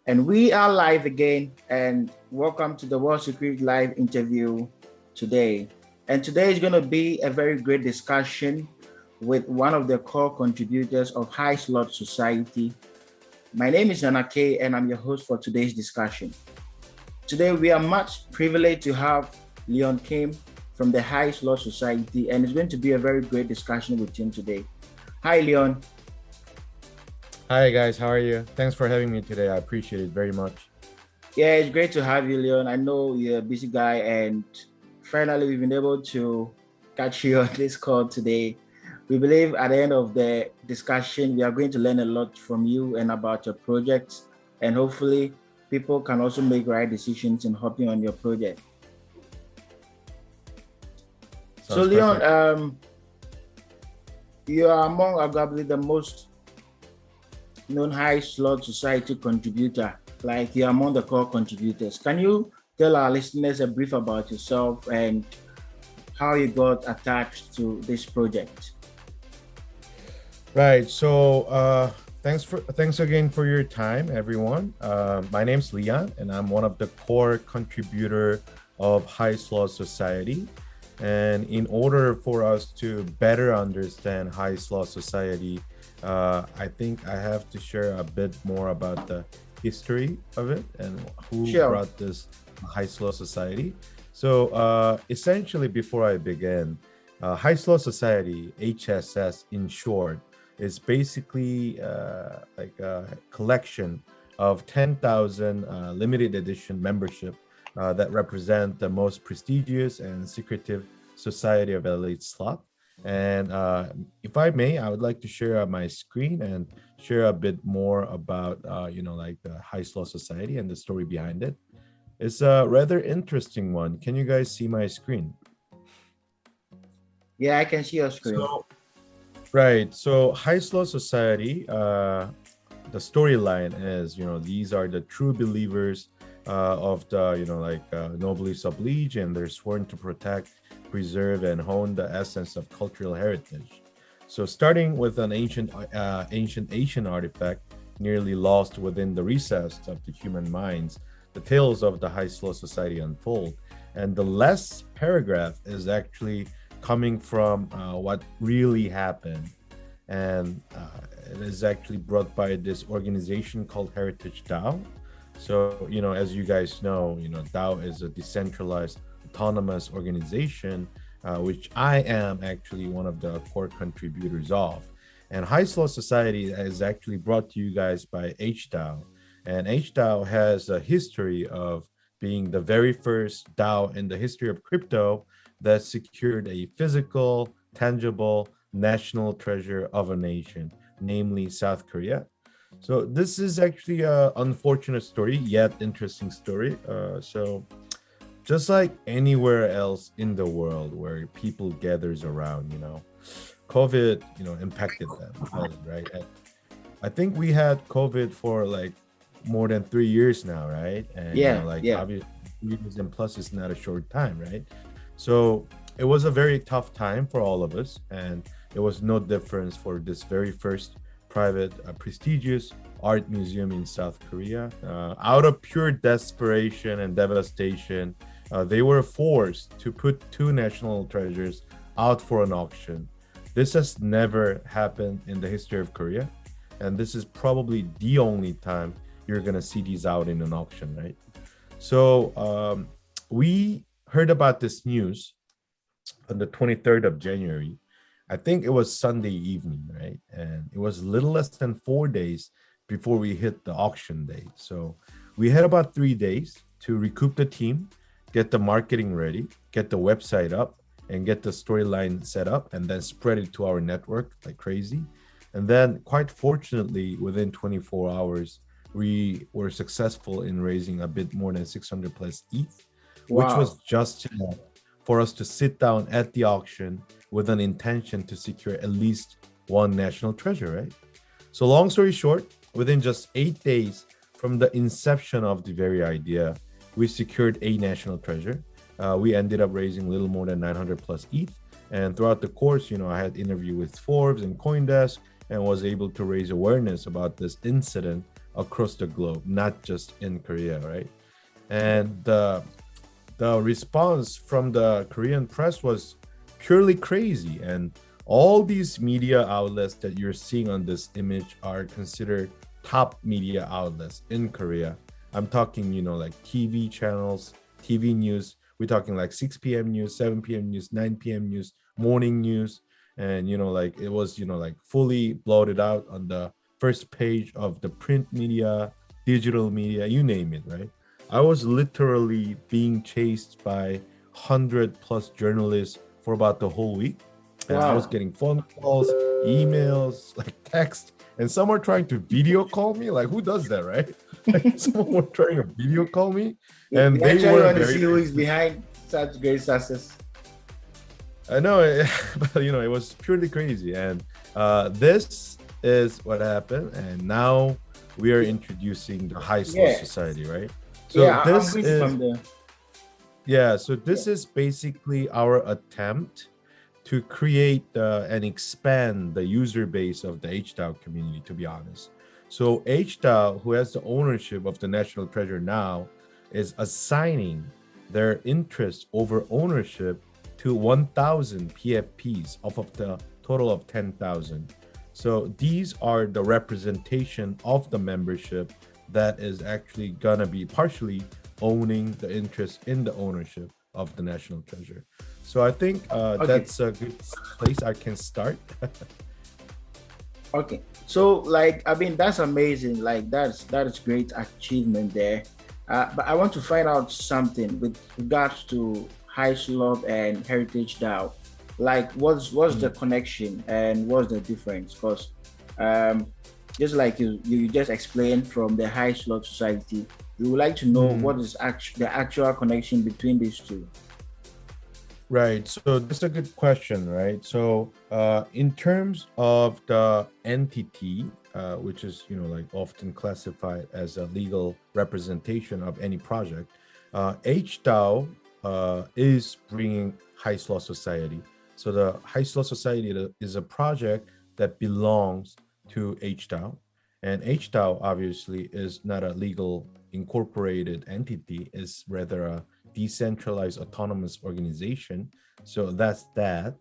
And we are live again, and welcome to the World Security Live interview today. And today is going to be a very great discussion with one of the core contributors of High Sloth Society. My name is Anake, and I'm your host for today's discussion. Today, we are much privileged to have Leon Kim from the High Sloth Society, and it's going to be a very great discussion with him today. Hi, Leon. Hi guys, how are you? Thanks for having me today. I appreciate it very much. Yeah, it's great to have you, Leon. I know you're a busy guy, and finally we've been able to catch you on this call today. We believe at the end of the discussion, we are going to learn a lot from you and about your projects, and hopefully people can also make right decisions in hopping on your project. So Leon, you are among arguably the most known High Sloth Society contributor, like you're among the core contributors. Can you tell our listeners a brief about yourself and how you got attached to this project? Right. So thanks again for your time, everyone. My name's Leon, and I'm one of the core contributor of High Sloth Society. And in order for us to better understand High Sloth Society, I think I have to share a bit more about the history of it and who brought this High Sloth Society. So essentially, before I begin, High Sloth Society, HSS in short, is basically like a collection of 10,000 limited edition membership that represent the most prestigious and secretive society of elite sloth. And if I may, I would like to share my screen and share a bit more about, like the High Sloth Society and the story behind it. It's a rather interesting one. Can you guys see my screen? Yeah, I can see your screen. Right. So High Sloth Society, the storyline is, these are the true believers of the, noblesse oblige, and they're sworn to protect, preserve, and hone the essence of cultural heritage. So starting with an ancient Asian artifact nearly lost within the recess of the human minds, the tales of the High Sloth Society unfold. And the last paragraph is actually coming from what really happened. And it is actually brought by this organization called Heritage DAO. So, as you guys know, DAO is a decentralized autonomous organization, which I am actually one of the core contributors of. And High Sloth Society is actually brought to you guys by HDAO. And HDAO has a history of being the very first DAO in the history of crypto that secured a physical, tangible, national treasure of a nation, namely South Korea. So this is actually an unfortunate story, yet interesting story. So just like anywhere else in the world where people gathers around, COVID, impacted them, right? I think we had COVID for like more than 3 years now, right? And obviously 3 years and plus is not a short time, right? So it was a very tough time for all of us, and it was no difference for this very first private, prestigious art museum in South Korea. Out of pure desperation and devastation, they were forced to put two national treasures out for an auction. This has never happened in the history of Korea, and this is probably the only time you're gonna see these out in an auction, right? So we heard about this news on the 23rd of January. I think it was Sunday evening, right? And it was little less than 4 days before we hit the auction date. So we had about 3 days to recoup the team, get the marketing ready, get the website up, and get the storyline set up, and then spread it to our network like crazy. And then quite fortunately, within 24 hours, we were successful in raising a bit more than 600 plus ETH, which was just enough for us to sit down at the auction with an intention to secure at least one national treasure, right? So long story short, within just 8 days from the inception of the very idea, we secured a national treasure. We ended up raising a little more than 900 plus ETH. And throughout the course, I had interview with Forbes and CoinDesk and was able to raise awareness about this incident across the globe, not just in Korea, right? And the response from the Korean press was purely crazy. And all these media outlets that you're seeing on this image are considered top media outlets in Korea. I'm talking, like TV channels, TV news. We're talking like 6 p.m. news, 7 p.m. news, 9 p.m. news, morning news. And, like it was, like fully blotted out on the first page of the print media, digital media, you name it, right? I was literally being chased by 100 plus journalists for about the whole week. And I was Wow. getting phone calls, emails, like text, and some were trying to video call me. Like, who does that, right? Like, someone were trying to video call me, and We they actually were want to very. see who is behind such great success. I know, but it was purely crazy. And this is what happened. And now we are introducing the High Sloth Yeah, Society, right? So yeah, I'm this reading is from the. Yeah, so Yeah. this is basically our attempt to create and expand the user base of the HDAO community, to be honest. So HDAO, who has the ownership of the national treasure now, is assigning their interest over ownership to 1,000 PFPs off of the total of 10,000. So these are the representation of the membership that is actually gonna be partially owning the interest in the ownership of the national treasure. So I think Okay. that's a good place I can start. Okay. So like I mean that's amazing. Like that is great achievement there. But I want to find out something with regards to High Slope and Heritage DAO. Like what's the Mm, connection and what's the difference? Because um, just like you just explained from the High Slope Society, we would like to know mm. what is the actual connection between these two. Right. So that's a good question, right? So in terms of the entity, which is like often classified as a legal representation of any project, HDAO is bringing High Sloth Society. So the High Sloth Society is a project that belongs to HDAO, and HDAO obviously is not a legal incorporated entity; is rather a decentralized autonomous organization. So that's that.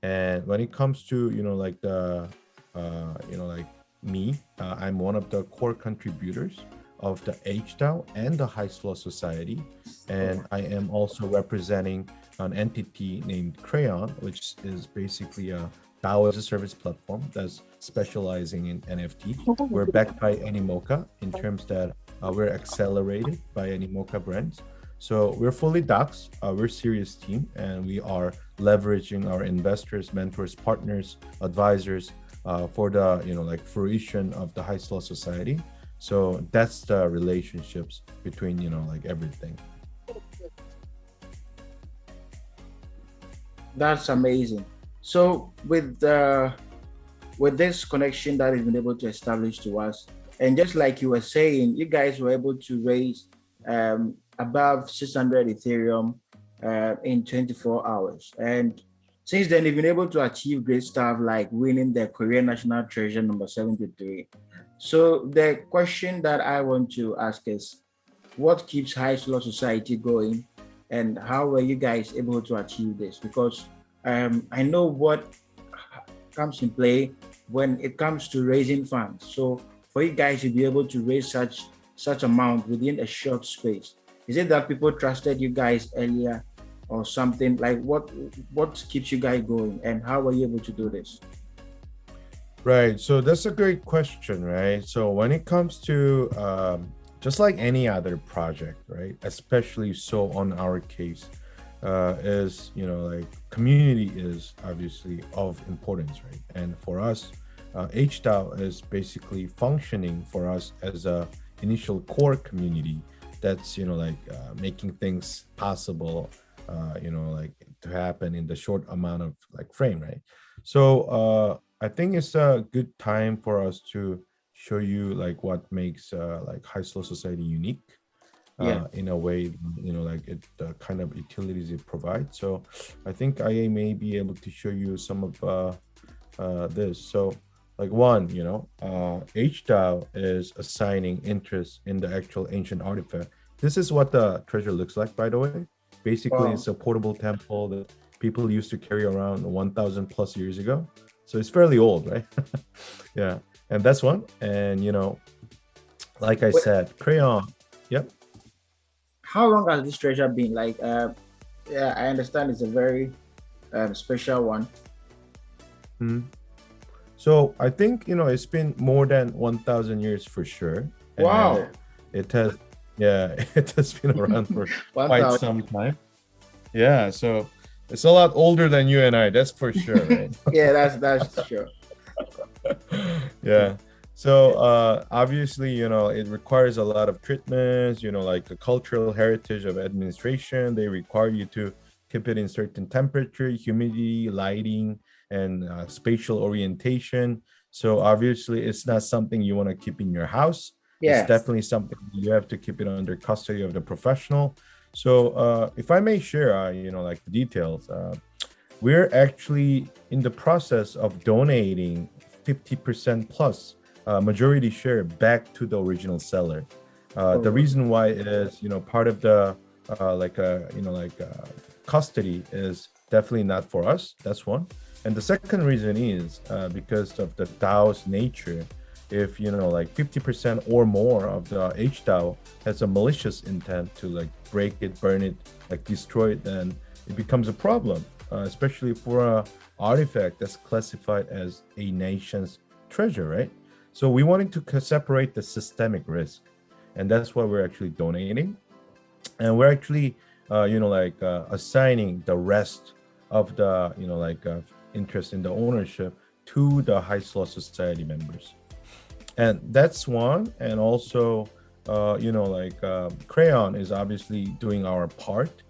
And when it comes to like the like me, I'm one of the core contributors of the HDAO and the High Sloth Society, and I am also representing an entity named Crayon, which is basically a DAO as a service platform that's specializing in NFT. We're backed by Animoca in terms that we're accelerated by Animoca brands. So we're fully docs, we're serious team, and we are leveraging our investors, mentors, partners, advisors for the like fruition of the High Sloth Society. So that's the relationships between like everything. That's amazing. So with this connection that you've been able to establish to us, and just like you were saying, you guys were able to raise above 600 Ethereum in 24 hours. And since then, you've been able to achieve great stuff like winning the Korean National Treasure number 73. So the question that I want to ask is, what keeps High Slow Society going, and how were you guys able to achieve this? Because I know what comes in play when it comes to raising funds. So for you guys to be able to raise such amount within a short space, is it that people trusted you guys earlier or something? Like what keeps you guys going, and how were you able to do this? Right. So that's a great question, right? So when it comes to just like any other project, right? Especially so on our case, is like community is obviously of importance, right? And for us, HDAO is basically functioning for us as a initial core community that's like making things possible, like to happen in the short amount of like frame, right? So I think it's a good time for us to show you like what makes like High Slow Society unique Yeah. in a way, like it the kind of utilities it provides. So I think I may be able to show you some of this. So Like one, HDAO is assigning interest in the actual ancient artifact. This is what the treasure looks like, by the way. Basically, Wow. it's a portable temple that people used to carry around 1,000 plus years ago. So it's fairly old, right? Yeah. And that's one. And, like I Wait, said, Crayon. Yep. how long has this treasure been? Like, yeah, I understand it's a very special one. Mhm. So I think, it's been more than 1,000 years for sure. And Wow. it has, yeah, it has been around for quite 1,000. some time. Yeah. So it's a lot older than you and I, that's for sure, right? Yeah, that's sure. Yeah. So obviously, it requires a lot of treatments, like the cultural heritage of administration. They require you to keep it in certain temperature, humidity, lighting, and spatial orientation. So obviously, it's not something you want to keep in your house. It's Yeah. definitely something you have to keep it under custody of the professional. So if I may share, like the details, we're actually in the process of donating 50% plus majority share back to the original seller. The Oh, reason why is, part of the custody is definitely not for us. That's one. And the second reason is because of the DAO's nature. If 50% or more of the HDAO has a malicious intent to like break it, burn it, like destroy it, then it becomes a problem, especially for a artifact that's classified as a nation's treasure, right? So we wanted to separate the systemic risk, and that's why we're actually donating, and we're actually, assigning the rest of the, interest in the ownership to the High Sloth Society members, and that's one. And also, Crayon is obviously doing our part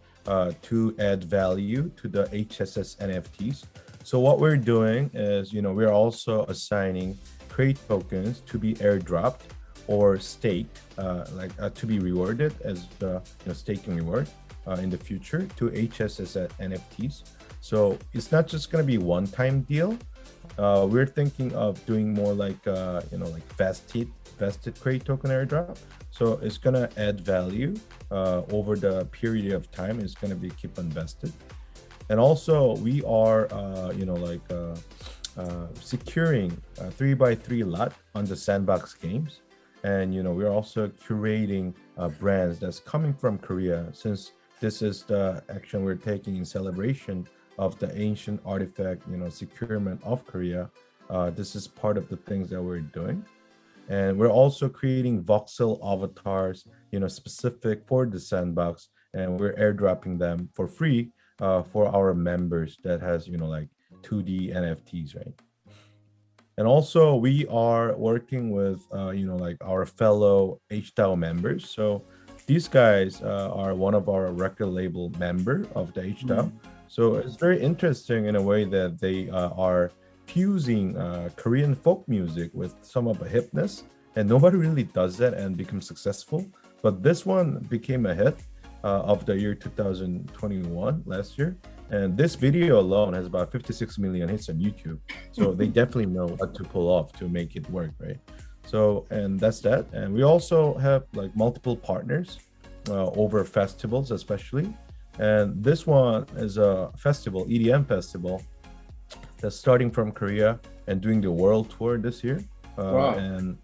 to add value to the HSS NFTs. So what we're doing is, we're also assigning crate tokens to be airdropped or staked, to be rewarded as the staking reward in the future to HSS NFTs. So it's not just going to be one-time deal. We're thinking of doing more like vested crate token airdrop. So it's gonna add value over the period of time. It's gonna be keep invested, and also we are securing a 3x3 lot on the sandbox games, and we're also curating brands that's coming from Korea, since this is the action we're taking in celebration of the ancient artifact securement of Korea. This is part of the things that we're doing, and we're also creating voxel avatars specific for the sandbox, and we're airdropping them for free for our members that has 2D NFTs, right? And also we are working with our fellow HDAO members. So these guys are one of our record label member of the HDAO. So it's very interesting in a way that they are fusing Korean folk music with some of the hipness, and nobody really does that and becomes successful. But this one became a hit of the year 2021, last year. And this video alone has about 56 million hits on YouTube. So they definitely know what to pull off to make it work, right? So, and that's that. And we also have like multiple partners over festivals, especially. And this one is a festival, EDM festival, that's starting from Korea and doing the world tour this year. wow. And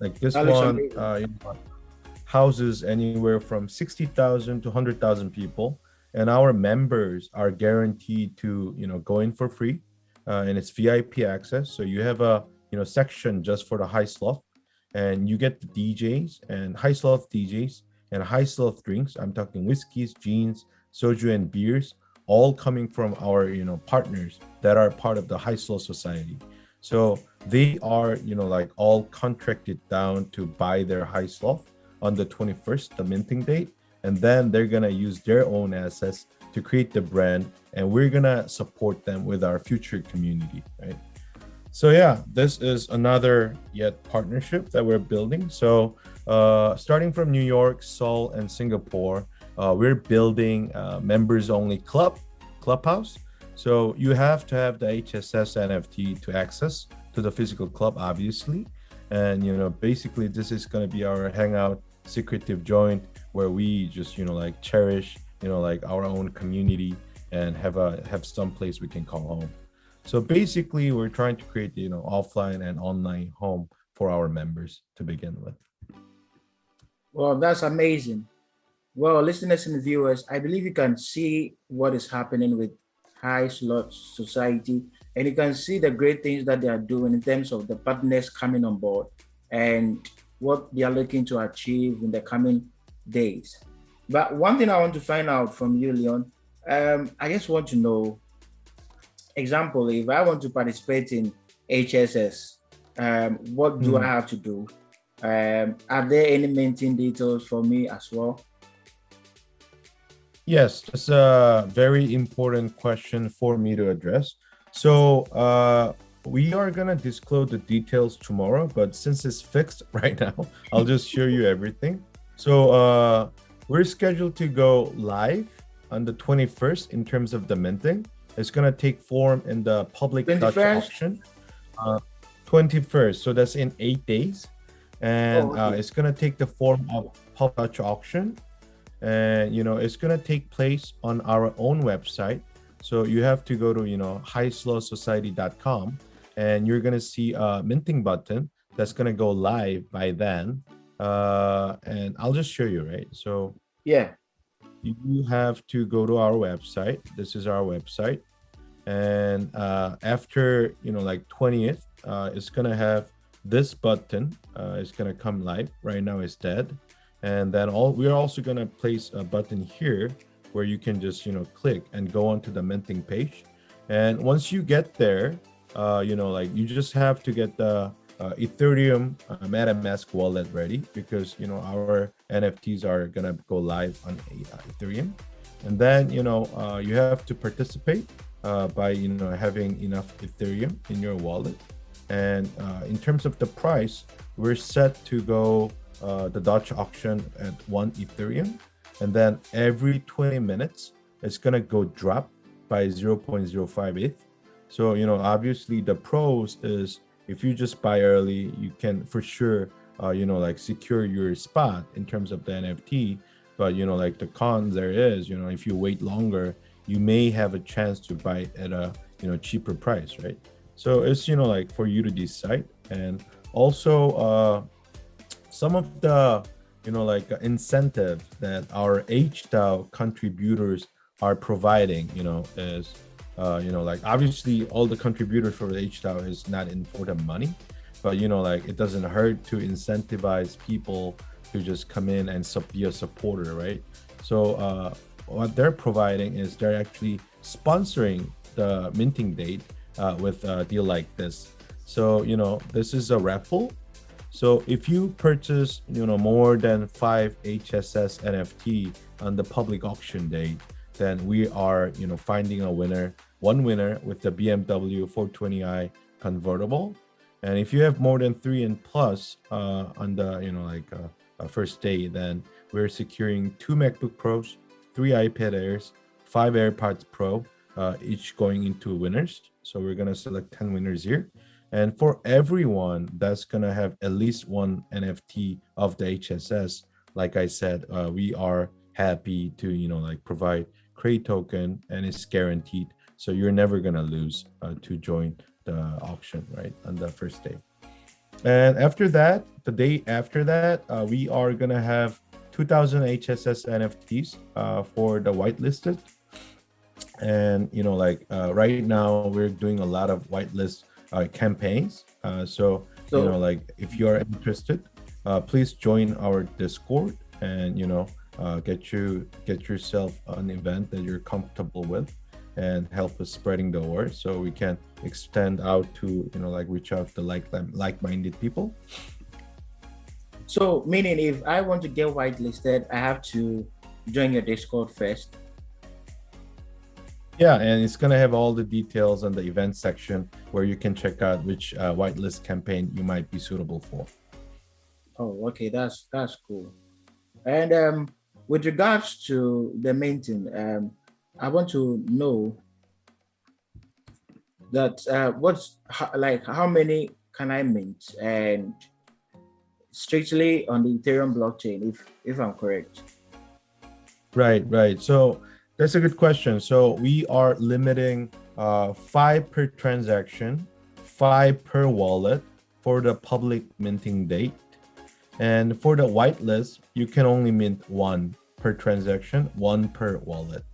like this That looks one amazing. houses anywhere from 60,000 to 100,000 people, and our members are guaranteed to go in for free, and it's VIP access. So you have a section just for the High Sloth, and you get the DJs and High Sloth DJs and High Sloth drinks. I'm talking whiskeys, gins, soju, and beers, all coming from our partners that are part of the High Sloth Society. So they are all contracted down to buy their High Sloth on the 21st, the minting date, and then they're gonna use their own assets to create the brand, and we're gonna support them with our future community, right? So yeah, this is another yet partnership that we're building. So starting from New York, Seoul, and Singapore, we're building members only clubhouse. So you have to have the HSS NFT to access to the physical club, obviously. And basically this is going to be our hangout secretive joint where we just like cherish like our own community and have some place we can call home. So basically we're trying to create offline and online home for our members to begin with. Well, that's amazing. Well, listeners and viewers, I believe you can see what is happening with High Sloth Society, and you can see the great things that they are doing in terms of the partners coming on board and what they are looking to achieve in the coming days. But one thing I want to find out from you, Leon, I just want to know, example, if I want to participate in HSS, what do I have to do? Are there any minting details for me as well? Yes, that's a very important question for me to address. So we are gonna disclose the details tomorrow, but since it's fixed right now, I'll just show you everything. So we're scheduled to go live on the 21st in terms of the minting. It's gonna take form in the public Dutch auction. 21st, so that's in 8 days. And it's gonna take the form of public Dutch auction. And it's gonna take place on our own website. So you have to go to highslothsociety.com, and you're gonna see a minting button that's gonna go live by then. And I'll just show you, right? So yeah, you have to go to our website. This is our website, and after like 20th, it's gonna have this button. It's gonna come live. Right now it's dead. And then we're also going to place a button here where you can just click and go onto the minting page. And once you get there, like you just have to get the Ethereum MetaMask wallet ready, because our NFTs are going to go live on Ethereum. And then you have to participate by having enough Ethereum in your wallet. And in terms of the price, we're set to go the Dutch auction at 1 Ethereum, and then every 20 minutes it's gonna go drop by 0.058. So obviously the pros is if you just buy early, you can for sure like secure your spot in terms of the NFT. But like the cons there is if you wait longer, you may have a chance to buy at a cheaper price, right? So it's like for you to decide. And also some of the like incentive that our HDAO contributors are providing is like obviously all the contributors for the HDAO is not in for the money, but like it doesn't hurt to incentivize people to just come in and be a supporter, right? So what they're providing is they're actually sponsoring the minting date with a deal like this. So this is a raffle. So if you purchase more than 5 HSS NFT on the public auction date, then we are finding one winner with the BMW 420i convertible. And if you have more than 3 and plus on the first day, then we're securing 2 MacBook Pros, 3 iPad Airs, 5 AirPods Pro, each going into winners. So we're gonna select 10 winners here. And for everyone that's gonna have at least one NFT of the HSS, like I said, we are happy to like provide Cray token, and it's guaranteed. So you're never gonna lose to join the auction, right, on the first day. And after that, the day after that, we are gonna have 2,000 HSS NFTs for the whitelisted. And like right now we're doing a lot of whitelist campaigns. So like if you are interested, please join our Discord and get yourself an event that you're comfortable with, and help us spreading the word so we can extend out to like reach out to like-minded people. So meaning if I want to get whitelisted, I have to join your Discord first? Yeah, and it's gonna have all the details on the event section where you can check out which whitelist campaign you might be suitable for. Oh, okay, that's cool. And with regards to the minting, I want to know That like how many can I mint and strictly on the Ethereum blockchain if I'm correct. Right, right. So that's a good question. So we are limiting 5 per transaction, 5 per wallet for the public minting date. And for the whitelist, you can only mint 1 per transaction, 1 per wallet.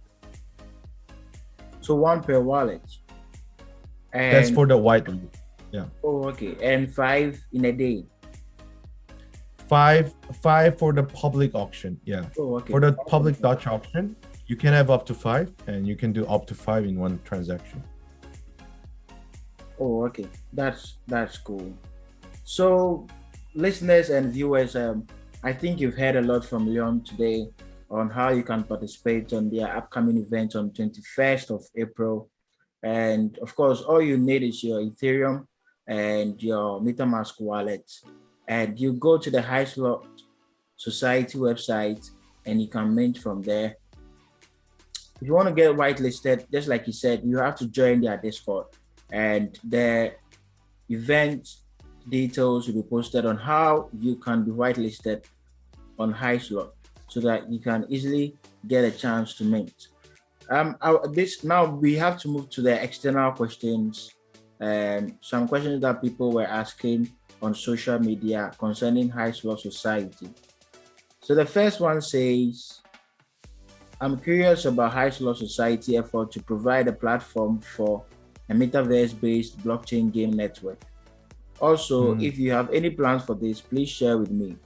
So one per wallet. That's And for the whitelist. Yeah. oh okay. And five in a day. Five for the public auction. Yeah. Oh okay. For the public Dutch auction, you can have up to 5 and you can do up to 5 in one transaction. Oh okay. That's cool. So listeners and viewers, I think you've heard a lot from Leon today on how you can participate on their upcoming event on 21st of April. And of course, all you need is your Ethereum and your MetaMask wallet. And you go to the High Sloth Society website and you can mint from there. If you want to get whitelisted, just like you said, you have to join their Discord. And the event details will be posted on how you can be whitelisted on High Sloth so that you can easily get a chance to mint. This now we have to move to the external questions and some questions that people were asking on social media concerning High Sloth Society. So the first one says, I'm curious about High Sloth Society effort to provide a platform for a metaverse-based blockchain game network. Also, if you have any plans for this, please share with me.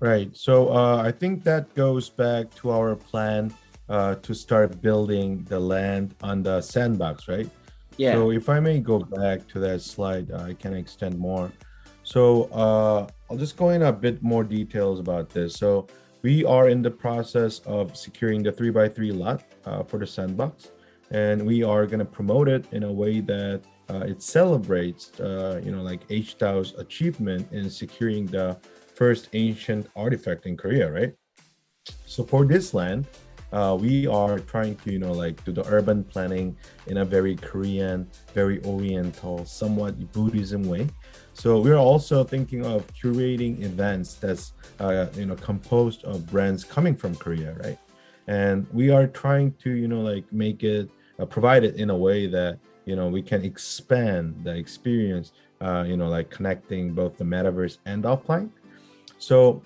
Right. So I think that goes back to our plan to start building the land on the sandbox, right? Yeah. So if I may go back to that slide, I can extend more. So I'll just go in a bit more details about this. So we are in the process of securing the 3x3 lot for the sandbox, and we are going to promote it in a way that it celebrates, like H-Tao's achievement in securing the first ancient artifact in Korea, right? So for this land, we are trying to, do the urban planning in a very Korean, very Oriental, somewhat Buddhism way. So we're also thinking of curating events that's, composed of brands coming from Korea, right? And we are trying to, make it, provide it in a way that, we can expand the experience, connecting both the metaverse and offline. So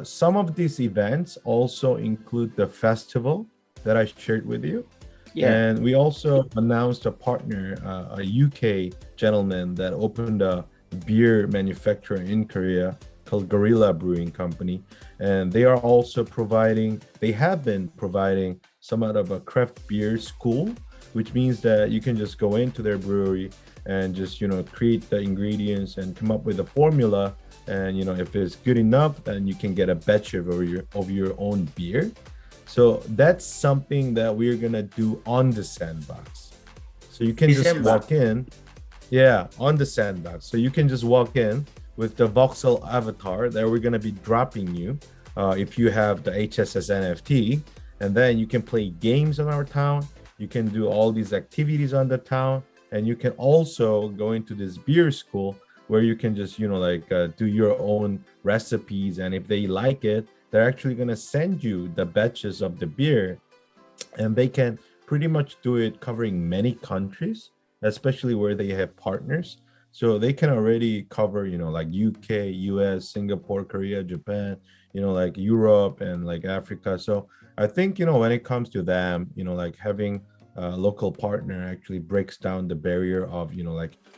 some of these events also include the festival that I shared with you. Yeah. And we also announced a partner, a UK gentleman that opened a beer manufacturer in Korea called Gorilla Brewing Company. And they have been providing somewhat of a craft beer school, which means that you can just go into their brewery and just, create the ingredients and come up with a formula. And if it's good enough, then you can get a batch of your own beer. So that's something that we're gonna do on the sandbox. So you can just walk in, on the sandbox. So you can just walk in with the voxel avatar that we're gonna be dropping you if you have the HSS NFT, and then you can play games on our town. You can do all these activities on the town, and you can also go into this beer school where you can just, do your own recipes. And if they like it, they're actually going to send you the batches of the beer. And they can pretty much do it covering many countries, especially where they have partners. So they can already cover, like UK, US, Singapore, Korea, Japan, Europe and Africa. So I think, when it comes to them, having a local partner actually breaks down the barrier of,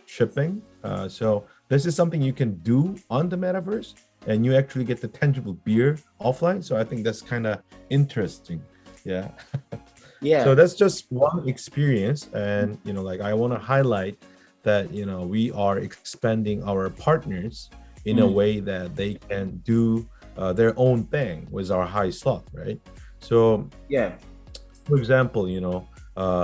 shipping. So this is something you can do on the metaverse, and you actually get the tangible beer offline. So I think that's kind of interesting. Yeah. Yeah. So that's just one experience. And, I want to highlight that, we are expanding our partners in a way that they can do their own thing with our High Sloth, right? So, for example,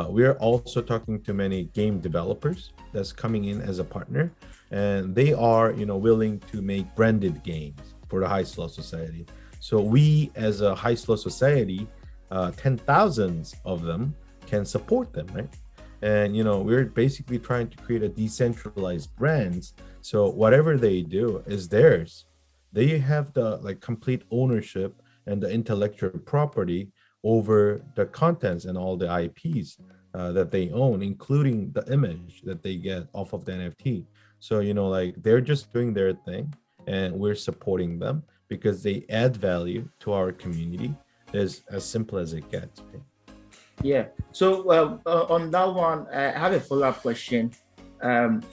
we're also talking to many game developers that's coming in as a partner, and they are, willing to make branded games for the High Sloth Society. So we, as a High Sloth Society, 10,000s of them can support them, right? And we're basically trying to create a decentralized brands, so whatever they do is theirs. They have the like complete ownership and the intellectual property over the contents and all the IPs that they own, including the image that they get off of the NFT. So like they're just doing their thing, and we're supporting them because they add value to our community. Is as simple as it gets. Right? Yeah. So on that one, I have a follow-up question. Mm.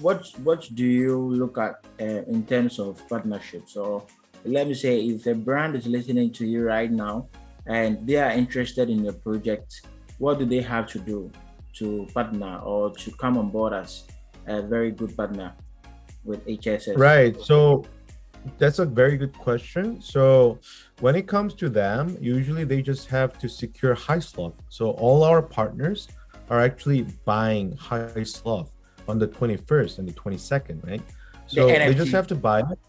What do you look at in terms of partnerships? So let me say, if a brand is listening to you right now and they are interested in your project, what do they have to do to partner or to come on board as a very good partner with HSS? Right. So that's a very good question. So when it comes to them, usually they just have to secure High Sloth. So all our partners are actually buying High Sloth on the 21st and the 22nd, right? The So they just NFT. have to buy it.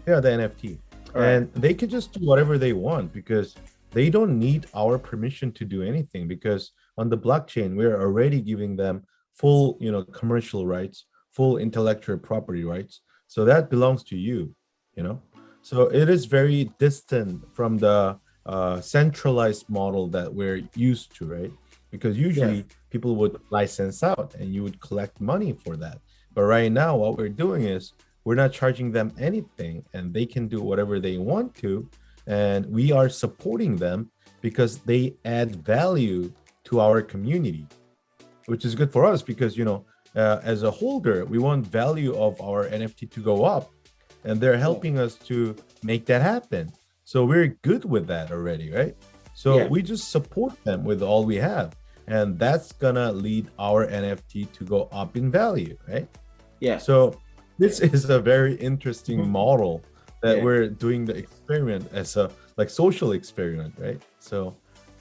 Yeah, the NFT. All right. And they can just do whatever they want because they don't need our permission to do anything, because on the blockchain, we're already giving them full, commercial rights, full intellectual property rights. So that belongs to you, you know. So it is very distant from the centralized model that we're used to, right? Because Yeah. usually people would license out and you would collect money for that. But right now, what we're doing is we're not charging them anything, and they can do whatever they want to. And we are supporting them because they add value to our community, which is good for us because, as a holder, we want value of our NFT to go up, and they're Yeah. helping us to make that happen. So we're good with that already, right? So Yeah. we just support them with all we have, and that's gonna lead our NFT to go up in value, right? Yeah. So this is a very interesting model that Yeah. we're doing the experiment as a like social experiment, right? So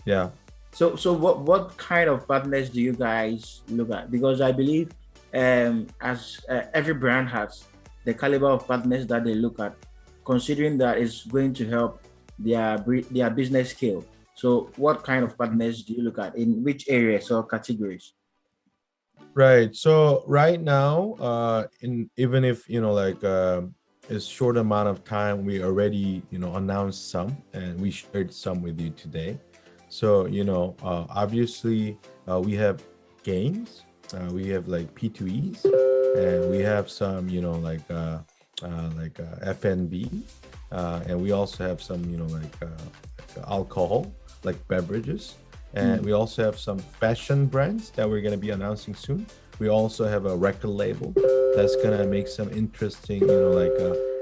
yeah. So what kind of partners do you guys look at? Because I believe as every brand has the caliber of partners that they look at, considering that it's going to help their business scale. So what kind of partners do you look at in which areas or categories? Right. So right now, in even if it's short amount of time, we already announced some, and we shared some with you today. So obviously, we have games, we have like P2Es, and we have some FNB, and we also have some alcohol, like beverages. And we also have some fashion brands that we're going to be announcing soon. We also have a record label that's going to make some interesting,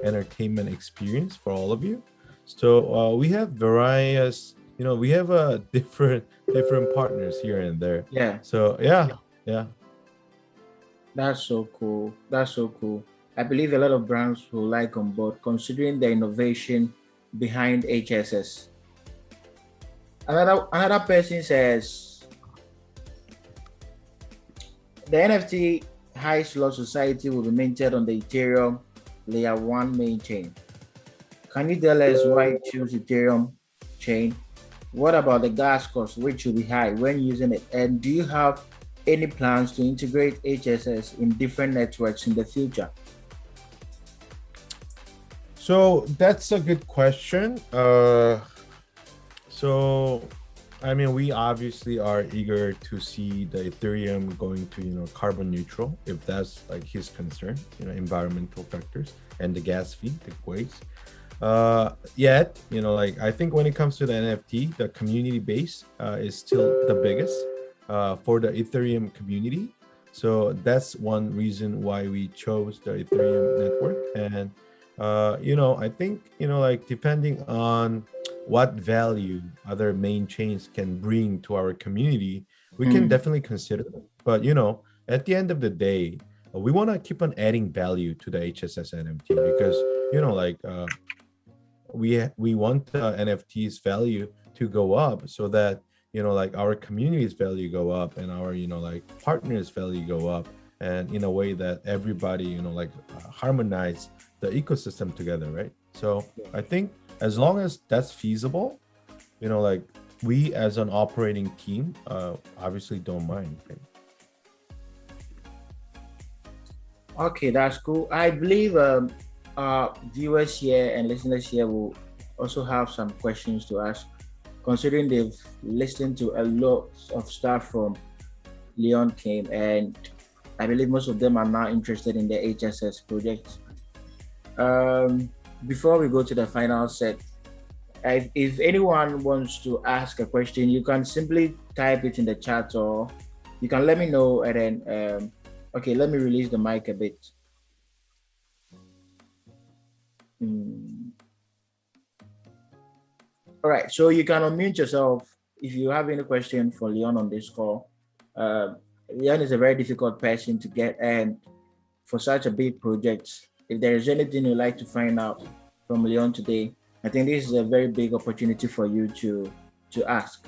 entertainment experience for all of you. So we have various, we have different partners here and there. Yeah, So yeah, yeah. that's so cool. That's so cool. I believe a lot of brands will like on board considering the innovation behind HSS. Another person says the NFT High Sloth Society will be minted on the Ethereum Layer 1 main chain. Can you tell us why you choose Ethereum chain? What about the gas cost, which will be high when using it? And do you have any plans to integrate HSS in different networks in the future? So that's a good question. So I mean, we obviously are eager to see the Ethereum going to carbon neutral, if that's like his concern, environmental factors and the gas fee, the waste. Yet, I think when it comes to the NFT, the community base is still the biggest for the Ethereum community. So that's one reason why we chose the Ethereum network. And I think depending on what value other main chains can bring to our community, we can definitely consider it. But at the end of the day, we want to keep on adding value to the HSS NFT because we want the NFT's value to go up so that our community's value go up and our partners value go up, and in a way that everybody harmonize the ecosystem together, right? So I think as long as that's feasible, we as an operating team obviously don't mind. Right? Okay, that's cool. I believe viewers here and listeners here will also have some questions to ask, considering they've listened to a lot of stuff from Leon came, and I believe most of them are now interested in the HSS project. Before we go to the final set, if anyone wants to ask a question, you can simply type it in the chat, or you can let me know, and then okay, let me release the mic a bit. All right, so you can unmute yourself if you have any question for Leon on this call. Leon is a very difficult person to get, and for such a big project, if there is anything you'd like to find out from Leon today, I think this is a very big opportunity for you to ask.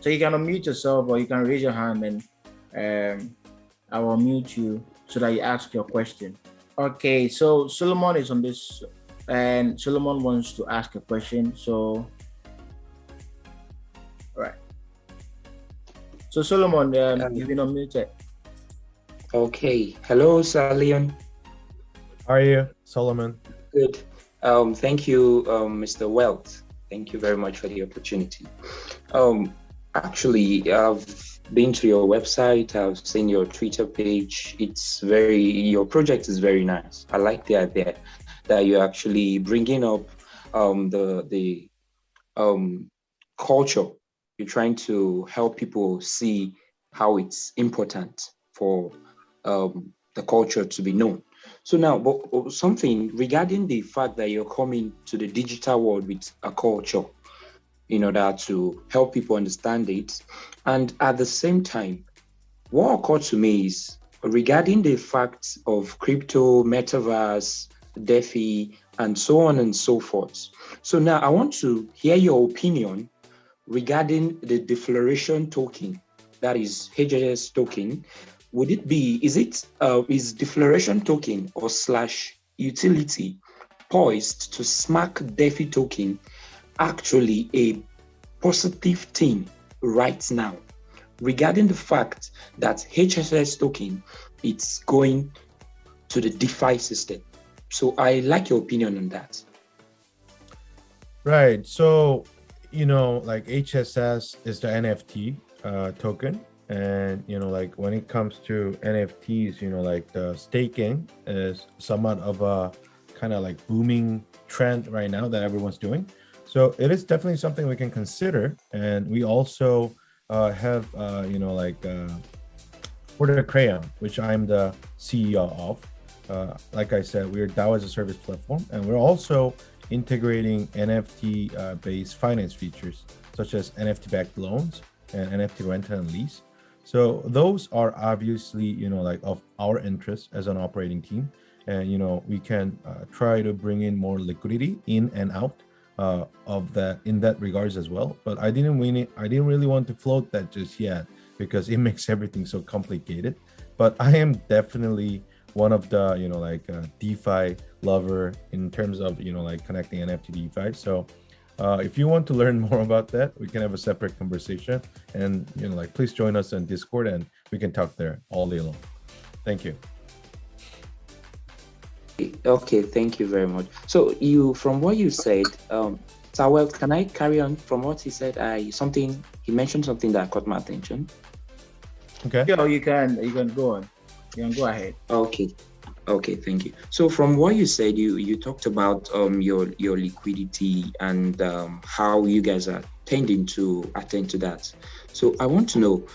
So you can unmute yourself, or you can raise your hand, and I will mute you so that you ask your question. Okay, so Solomon is on this, and Solomon wants to ask a question. So, all right. So Solomon, you've been unmuted. Okay. Hello, Sir Leon. How are you, Solomon? Good. Thank you, Mr. Welt. Thank you very much for the opportunity. Actually, I've been to your website. I've seen your Twitter page. Your project is very nice. I like the idea that you're actually bringing up the culture. You're trying to help people see how it's important for the culture to be known. So now, but something regarding the fact that you're coming to the digital world with a culture in order to help people understand it. And at the same time, what occurred to me is regarding the fact of crypto, metaverse, DeFi, and so on and so forth. So now I want to hear your opinion regarding the deflation token, that is HSS token. Would it be, is deflation token or / utility poised to smack DeFi token actually a positive thing right now regarding the fact that HSS token it's going to the DeFi system? So I like your opinion on that. Right. So, like HSS is the NFT token. And, like when it comes to NFTs, like the staking is somewhat of a kind of like booming trend right now that everyone's doing. So it is definitely something we can consider. And we also have, for the Crayon, which I'm the CEO of. Like I said, we're DAO as a service platform, and we're also integrating NFT-based finance features, such as NFT-backed loans and NFT rental and lease. So those are obviously, like of our interest as an operating team. And, we can try to bring in more liquidity in and out of that in that regards as well. But I didn't really want to float that just yet because it makes everything so complicated. But I am definitely one of the, DeFi lover in terms of, connecting NFT DeFi. So if you want to learn more about that, we can have a separate conversation, and please join us on Discord, and we can talk there all day long. Thank you. Okay, thank you very much. So from what you said, Sawel, can I carry on from what he said? He mentioned something that caught my attention. Okay. Yeah, you can go on. You can go ahead. Okay, thank you. So from what you said, you talked about your liquidity and how you guys are tending to attend to that. So I want to know,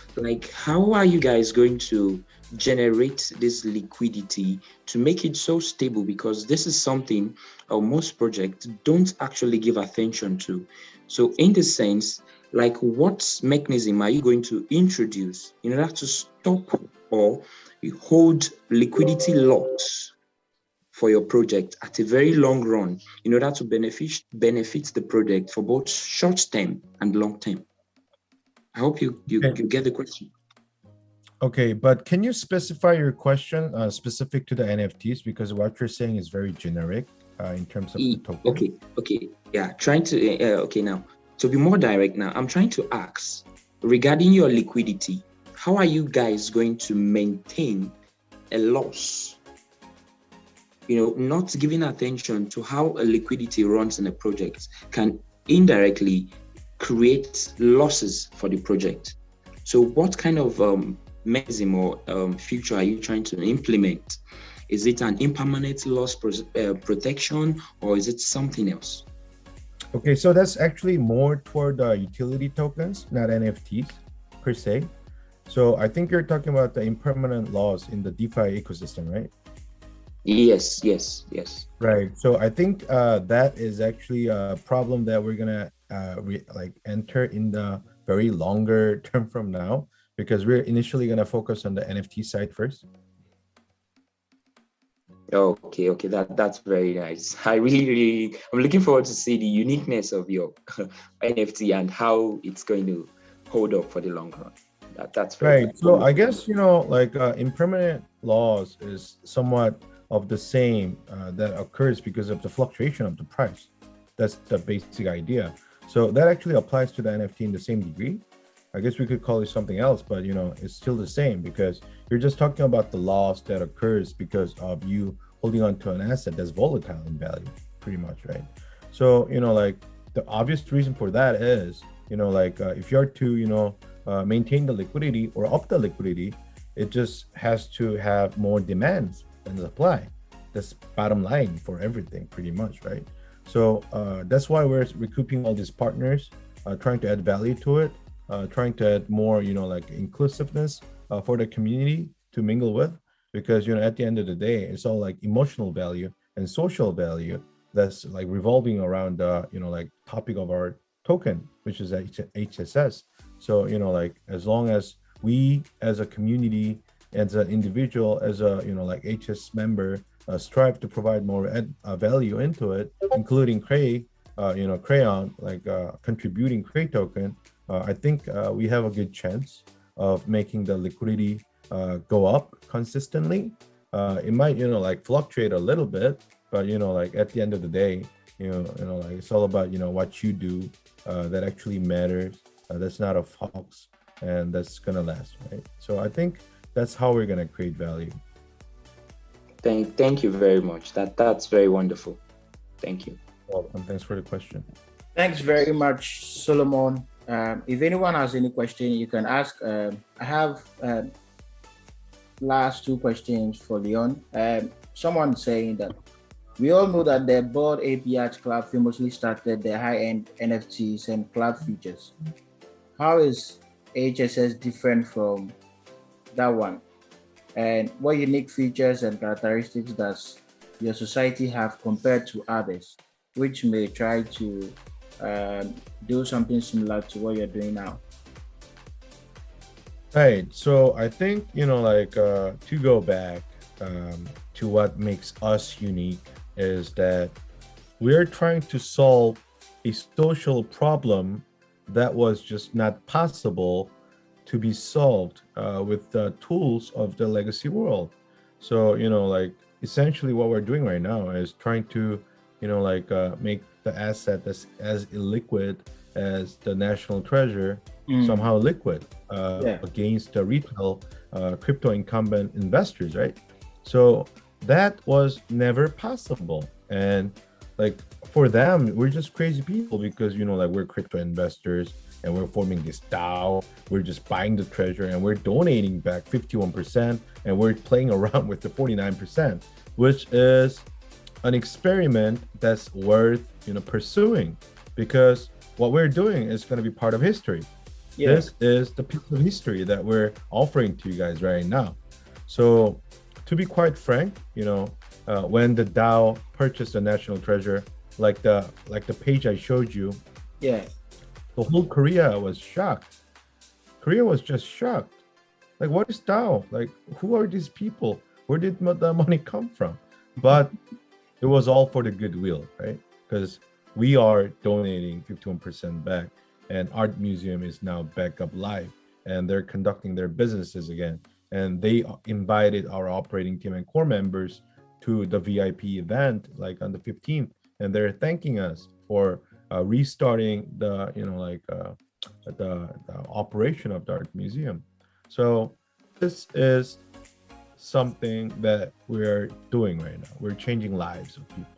how are you guys going to generate this liquidity to make it so stable? Because this is something most projects don't actually give attention to. So in this sense, what mechanism are you going to introduce in order to stop or hold liquidity loss for your project at a very long run in order to benefit the project for both short term and long term? I hope you get the question. Okay, but can you specify your question specific to the NFTs, because what you're saying is very generic in terms of the token? Okay, yeah. Trying to okay now. to be more direct now, I'm trying to ask regarding your liquidity, how are you guys going to maintain a loss? Not giving attention to how a liquidity runs in a project can indirectly create losses for the project. So what kind of mechanism or feature are you trying to implement? Is it an impermanent loss protection, or is it something else? Okay, so that's actually more toward utility tokens, not NFTs per se. So I think you're talking about the impermanent loss in the DeFi ecosystem, right? Yes. Right. So I think that is actually a problem that we're gonna enter in the very longer term from now, because we're initially gonna focus on the NFT side first. Okay, that's very nice. I'm looking forward to see the uniqueness of your NFT and how it's going to hold up for the long run. That's very right. So I guess impermanent loss is somewhat of the same that occurs because of the fluctuation of the price. That's the basic idea. So that actually applies to the NFT in the same degree. I guess we could call it something else, but it's still the same, because you're just talking about the loss that occurs because of you holding on to an asset that's volatile in value, pretty much, right? So the obvious reason for that is if you're to maintain the liquidity or up the liquidity, it just has to have more demands than supply. That's bottom line for everything, pretty much, right? So that's why we're recouping all these partners, trying to add value to it, trying to add more inclusiveness for the community to mingle with, because at the end of the day, it's all like emotional value and social value that's like revolving around topic of our token, which is HSS. So as long as we as a community, as an individual, as a HS member, strive to provide more value into it, including Crayon, contributing Cray token, I think we have a good chance of making the liquidity go up consistently. It might fluctuate a little bit, but at the end of the day, it's all about what you do that actually matters. That's not a fox, and that's gonna last, right? So I think that's how we're gonna create value. Thank you very much. That's very wonderful. Thank you. Welcome. Thanks for the question. Thanks very much, Solomon. If anyone has any question, you can ask. I have last two questions for Leon. Someone saying that we all know that the Bored Ape Yacht Club famously started the high-end NFTs and club features. How is HSS different from that one? And what unique features and characteristics does your society have compared to others, which may try to do something similar to what you're doing now? Right. So I think, to go back to what makes us unique is that we're trying to solve a social problem that was just not possible to be solved with the tools of the legacy world. So, essentially what we're doing right now is trying to, make the asset that's as illiquid as the national treasure somehow liquid against the retail crypto incumbent investors, right? So that was never possible. And for them, we're just crazy people because, we're crypto investors and we're forming this DAO. We're just buying the treasure and we're donating back 51% and we're playing around with the 49%, which is an experiment that's worth, pursuing, because what we're doing is going to be part of history. Yeah. This is the piece of history that we're offering to you guys right now. So to be quite frank, when the DAO purchased the national treasure, like the page I showed you, yeah, the whole Korea was shocked. Korea was just shocked. What is DAO? Who are these people? Where did the money come from? But it was all for the goodwill, right? Because we are donating 51% back, and Art Museum is now back up live, and they're conducting their businesses again. And they invited our operating team and core members to the VIP event, on the 15th, and they're thanking us for restarting the the operation of the art museum. So this is something that we're doing right now. We're changing lives of people,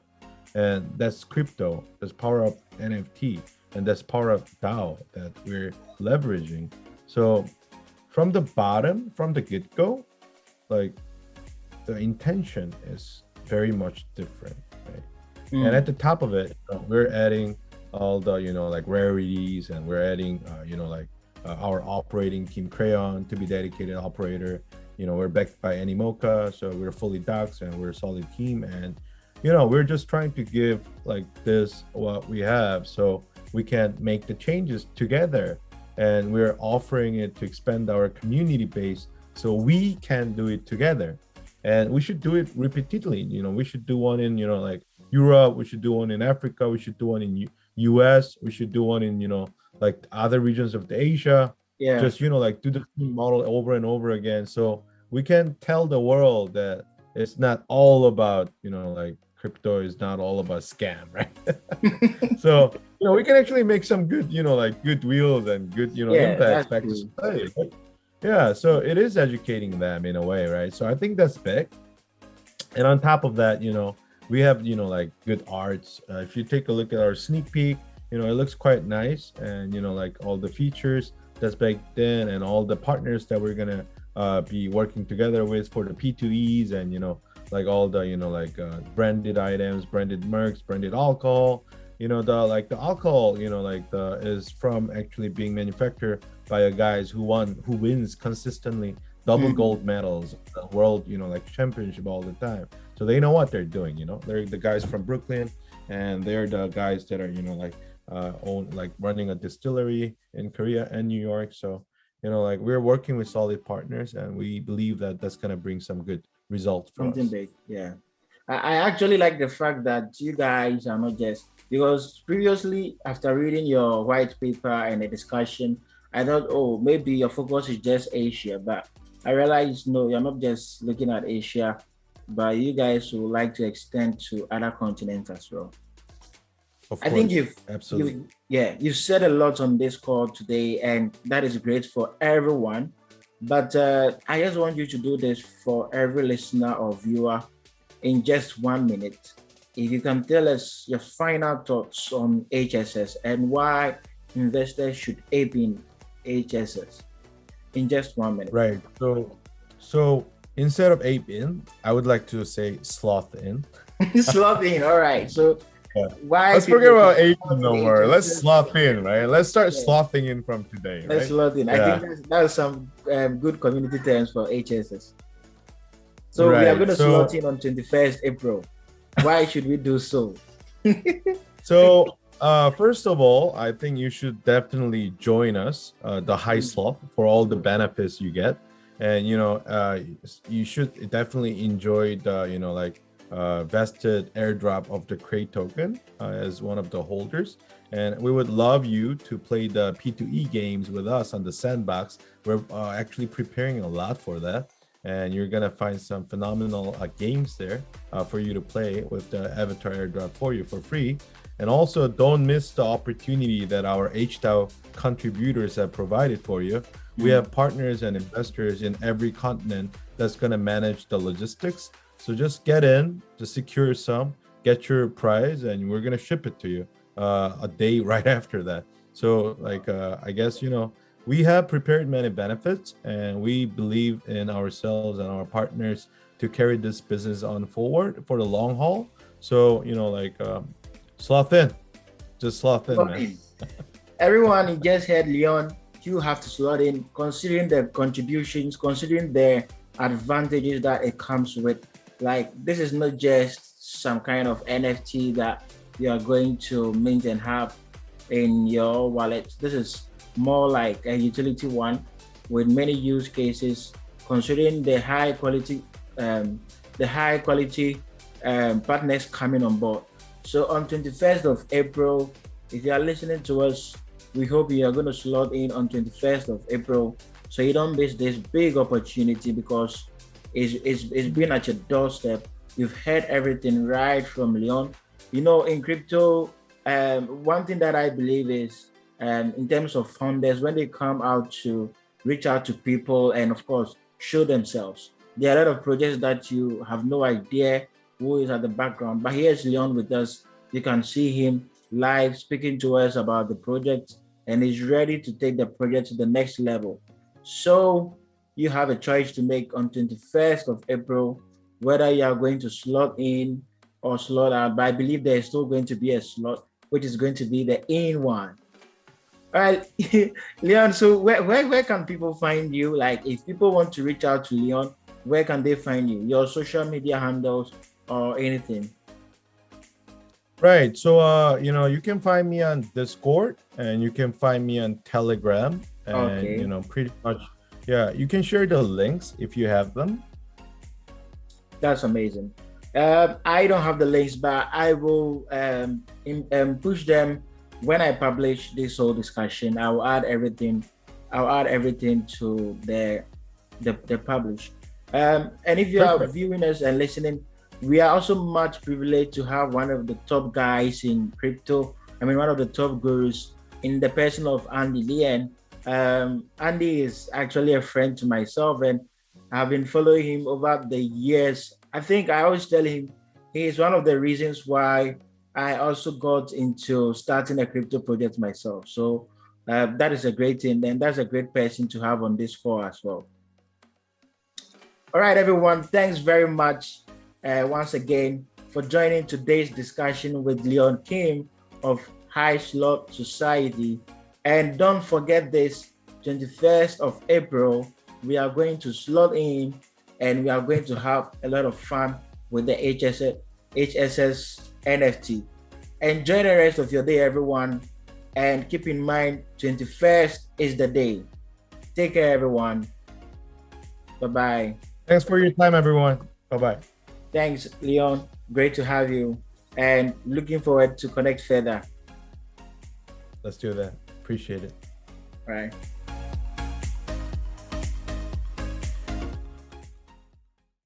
and that's crypto. That's power of NFT, and that's power of DAO that we're leveraging. So from the bottom, from the get-go, like the intention is very much different, right? And at the top of it, we're adding all the like rarities, and we're adding our operating team Crayon to be dedicated operator. We're backed by Animoca, so we're fully doxed and we're a solid team. And we're just trying to give like this what we have, so we can make the changes together. And we're offering it to expand our community base, so we can do it together. And we should do it repeatedly. We should do one in like Europe. We should do one in Africa. We should do one in US. We should do one in like other regions of the Asia. Yeah. Just like do the same model over and over again, so we can tell the world that it's not all about like crypto is not all about scam, right? So we can actually make some good like good wheels and good impact back to society. Yeah, so it is educating them in a way, right? So I think that's big. And on top of that, we have like good arts. If you take a look at our sneak peek, it looks quite nice, and like all the features that's baked in, and all the partners that we're gonna be working together with for the P2Es, and like all the branded items, branded mercs, branded alcohol. The alcohol is from actually being manufactured by a guys who wins consistently double gold medals, world championship all the time. So they know what they're doing. They're the guys from Brooklyn, and they're the guys that are running a distillery in Korea and New York. So we're working with solid partners, and we believe that that's going to bring some good results for something us. big. Yeah, I actually like the fact that you guys are not just, because previously after reading your white paper and the discussion, I thought, oh, maybe your focus is just Asia, but I realized no, you're not just looking at Asia, but you guys would like to extend to other continents as well. Of I course, think absolutely. you've said a lot on this call today, and that is great for everyone. But I just want you to do this for every listener or viewer in just 1 minute. If you can tell us your final thoughts on HSS and why investors should ape in HSS in just 1 minute. Right. So instead of ape in, I would like to say sloth in. Sloth in. All right. So why? Let's forget about ape in no more. Let's sloth in, right? Let's start slothing in from today. Let's right? sloth in. Yeah. I think that's some good community terms for HSS. So Right. we are going to sloth in on 21st April. Why should we do so? So first of all, I think you should definitely join us, the High Sloth, for all the benefits you get. And you should definitely enjoy the vested airdrop of the Crate token as one of the holders. And we would love you to play the P2E games with us on the sandbox. We're actually preparing a lot for that, and you're gonna find some phenomenal games there for you to play with the avatar airdrop for you for free. And also, don't miss the opportunity that our HDAO contributors have provided for you. We have partners and investors in every continent that's going to manage the logistics. So just get in to secure some, get your prize, and we're going to ship it to you a day right after that. So I guess, we have prepared many benefits, and we believe in ourselves and our partners to carry this business on forward for the long haul. So, sloth in, just sloth in, man. Everyone, you just heard Leon. You have to sloth in, considering the contributions, considering the advantages that it comes with. Like, this is not just some kind of NFT that you are going to mint and have in your wallet. This is more like a utility one with many use cases, considering the high quality partners coming on board. So on 21st of April, if you are listening to us, we hope you are going to slot in on 21st of April, so you don't miss this big opportunity, because it's been at your doorstep. You've heard everything right from Leon. In crypto, one thing that I believe is, in terms of founders, when they come out to reach out to people and, of course, show themselves, there are a lot of projects that you have no idea who is at the background. But here's Leon with us. You can see him live speaking to us about the project, and he's ready to take the project to the next level. So you have a choice to make on 21st of April, whether you are going to slot in or slot out. But I believe there is still going to be a slot, which is going to be the in one. All right, Leon, so where can people find you? Like, if people want to reach out to Leon, where can they find you? Your social media handles or anything? Right. So, you can find me on Discord, and you can find me on Telegram, and, Okay. pretty much, yeah, you can share the links if you have them. That's amazing. I don't have the links, but I will push them when I publish this whole discussion. I'll add everything. I'll add everything to the publish. And if you are Perfect. viewing us and listening, we are also much privileged to have one of the top guys in crypto. I mean, one of the top gurus in the person of Andy Lian. Andy is actually a friend to myself, and I've been following him over the years. I think I always tell him he is one of the reasons why I also got into starting a crypto project myself. So that is a great thing, and that's a great person to have on this call as well. All right, everyone. Thanks very much once again for joining today's discussion with Leon Kim of High Sloth Society. And don't forget this, 21st of April, we are going to slot in, and we are going to have a lot of fun with the HSS NFT. Enjoy the rest of your day, everyone. And keep in mind, 21st is the day. Take care, everyone. Bye-bye. Thanks for your time, everyone. Bye-bye. Thanks, Leon. Great to have you. And looking forward to connect further. Let's do that. Appreciate it. All right.